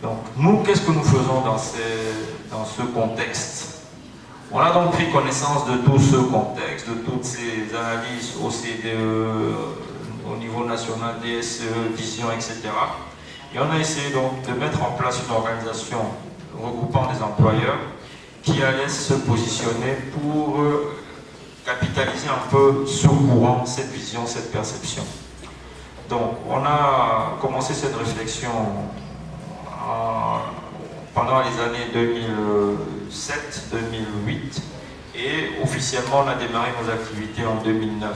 Donc nous, qu'est-ce que nous faisons dans ce contexte? On a donc pris connaissance de tout ce contexte, de toutes ces analyses OCDE, au niveau national, DSE, Vision, etc. Et on a essayé donc de mettre en place une organisation regroupant des employeurs qui allait se positionner pour capitaliser un peu ce courant, cette vision, cette perception. Donc on a commencé cette réflexion pendant les années 2007-2008 et officiellement on a démarré nos activités en 2009.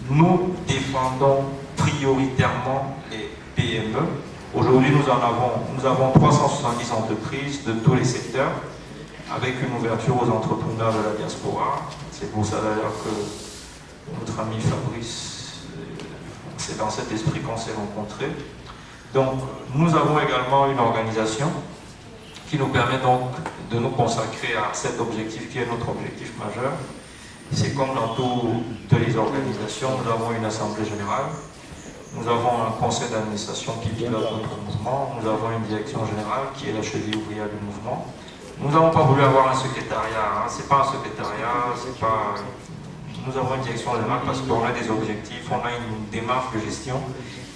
Nous défendons prioritairement les PME. Aujourd'hui nous avons 370 entreprises de tous les secteurs avec une ouverture aux entrepreneurs de la diaspora. C'est pour ça d'ailleurs que notre ami Fabrice, c'est dans cet esprit qu'on s'est rencontrés. Donc, nous avons également une organisation qui nous permet donc de nous consacrer à cet objectif qui est notre objectif majeur. C'est comme dans toutes les organisations, nous avons une assemblée générale, nous avons un conseil d'administration qui pilote notre mouvement, nous avons une direction générale qui est la cheville ouvrière du mouvement. Nous n'avons pas voulu avoir un secrétariat, c'est pas un secrétariat, nous avons une direction générale parce qu'on a des objectifs, on a une démarche de gestion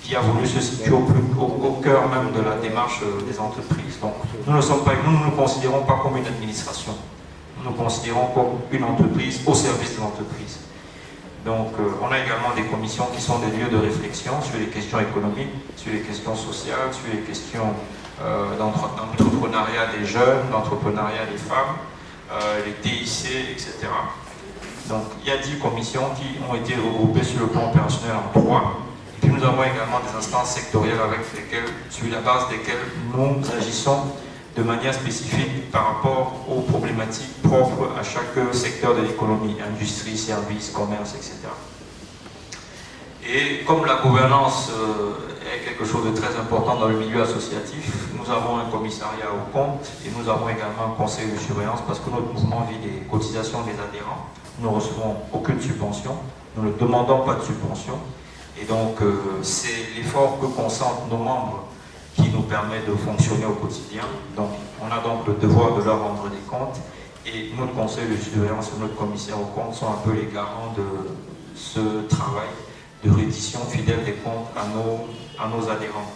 qui a voulu se situer au cœur même de la démarche des entreprises. Donc nous ne nous considérons pas comme une administration, nous nous considérons comme une entreprise au service de l'entreprise. Donc on a également des commissions qui sont des lieux de réflexion sur les questions économiques, sur les questions sociales, sur les questions d'entrepreneuriat des jeunes, d'entrepreneuriat des femmes, les TIC, etc. Donc il y a 10 commissions qui ont été regroupées sur le plan opérationnel en 3. Et puis nous avons également des instances sectorielles sur la base desquelles nous agissons de manière spécifique par rapport aux problématiques propres à chaque secteur de l'économie, industrie, services, commerce, etc. Et comme la gouvernance est quelque chose de très important dans le milieu associatif, nous avons un commissariat au compte et nous avons également un conseil de surveillance parce que notre mouvement vit des cotisations des adhérents. Nous ne recevons aucune subvention, nous ne demandons pas de subvention. Et donc, c'est l'effort que consentent nos membres qui nous permet de fonctionner au quotidien. Donc, on a donc le devoir de leur rendre des comptes. Et notre conseil de surveillance et notre commissaire aux comptes sont un peu les garants de ce travail de reddition fidèle des comptes à nos adhérents.